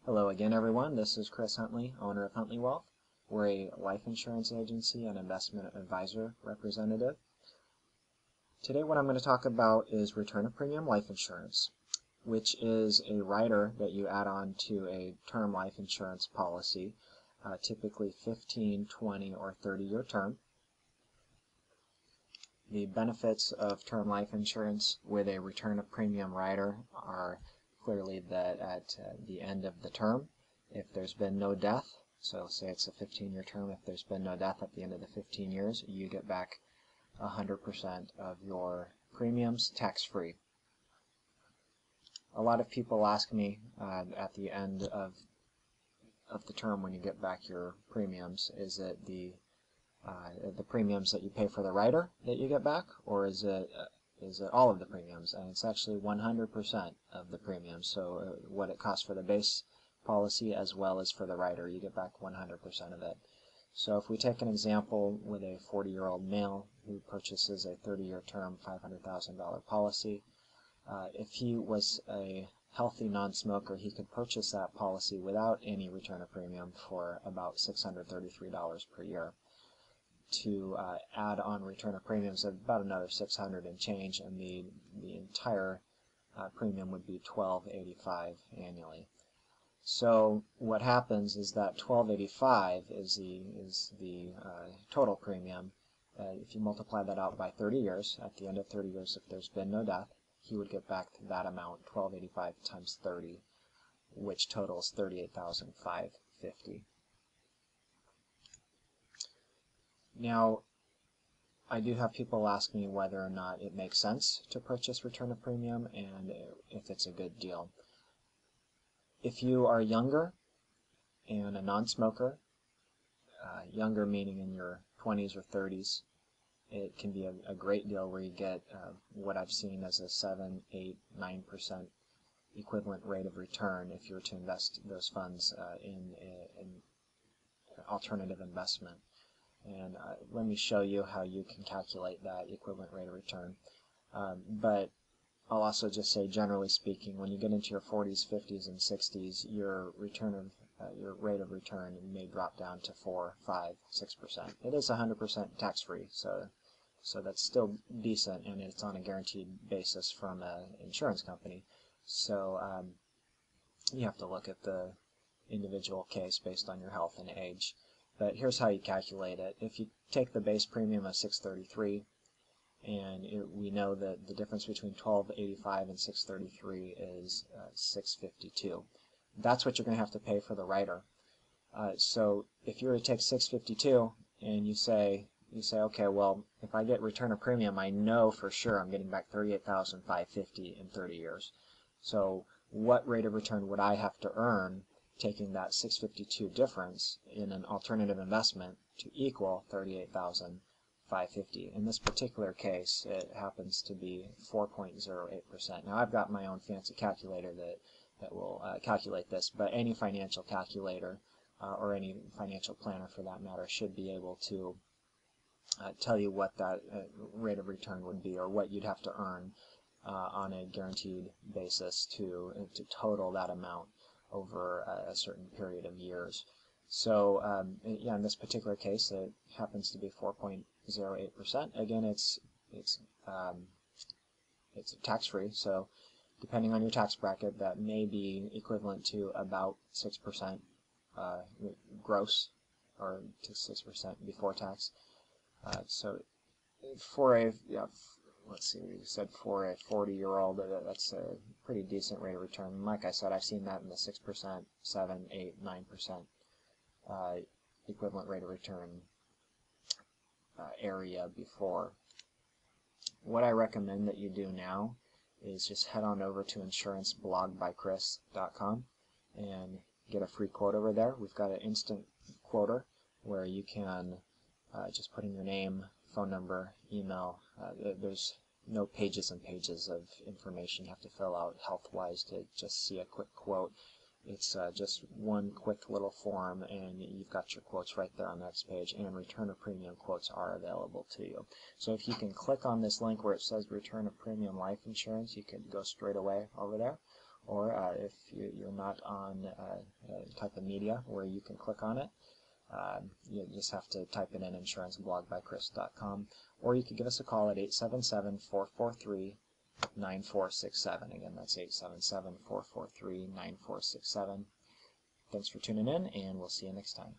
Hello again, everyone. This is Chris Huntley, owner of Huntley Wealth. We're a life insurance agency and investment advisor representative. Today what I'm going to talk about is return of premium life insurance, which is a rider that you add on to a term life insurance policy, typically 15, 20, or 30-year term. The benefits of term life insurance with a return of premium rider are clearly that at the end of the term, if there's been no death, so say it's a 15-year term, if there's been no death at the end of the 15 years, you get back 100% of your premiums tax-free. A lot of people ask me at the end of the term when you get back your premiums, is it the premiums that you pay for the rider that you get back, or is it all of the premiums? And it's actually 100% of the premiums. So what it costs for the base policy as well as for the rider, you get back 100% of it. So if we take an example with a 40-year-old male who purchases a 30-year term $500,000 policy, if he was a healthy non-smoker, he could purchase that policy without any return of premium for about $633 per year. To add on return of premiums of about another $600 and change, and the entire premium would be $1,285 annually. So what happens is that $1,285 is the total premium. If you multiply that out by 30 years, at the end of 30 years, if there's been no death, he would get back that amount, $1,285 times 30, which totals $38,550. Now, I do have people ask me whether or not it makes sense to purchase return of premium and if it's a good deal. If you are younger and a non-smoker, younger meaning in your 20s or 30s, it can be a great deal where you get what I've seen as a 7, 8, 9% equivalent rate of return if you were to invest those funds in alternative investment. And let me show you how you can calculate that equivalent rate of return. But I'll also just say, generally speaking, when you get into your 40s, 50s, and 60s, your rate of return may drop down to 4, 5, 6%. It is 100% tax-free, so that's still decent, and it's on a guaranteed basis from an insurance company. So you have to look at the individual case based on your health and age. But here's how you calculate it. If you take the base premium of $633, and we know that the difference between $1,285 and $633 is $652. That's what you're going to have to pay for the rider. So if you were to take $652 and you say, okay, well, if I get return of premium, I know for sure I'm getting back $38,550 in 30 years. So what rate of return would I have to earn taking that $652 difference in an alternative investment to equal $38,550? In this particular case, it happens to be 4.08%. Now, I've got my own fancy calculator that will calculate this, but any financial calculator or any financial planner for that matter should be able to tell you what that rate of return would be, or what you'd have to earn on a guaranteed basis to total that amount over a certain period of years. So yeah, in this particular case, it happens to be 4.08%. Again, it's tax-free, so depending on your tax bracket, that may be equivalent to about 6% gross, or to 6% before tax. So for a let's see, we said for a 40-year-old, that's a pretty decent rate of return. Like I said, I've seen that in the 6%, 7, 8, 9% equivalent rate of return area before. What I recommend that you do now is just head on over to insuranceblogbychris.com and get a free quote over there. We've got an instant quoter where you can just put in your name, phone number, email. There's no pages and pages of information you have to fill out health-wise to just see a quick quote. It's just one quick little form, and you've got your quotes right there on the next page, and return of premium quotes are available to you. So if you can click on this link where it says return of premium life insurance, you can go straight away over there. or if you're not on a type of media where you can click on it, you just have to type it in insuranceblogbychris.com, or you could give us a call at 877-443-9467. Again, that's 877-443-9467. Thanks for tuning in, and we'll see you next time.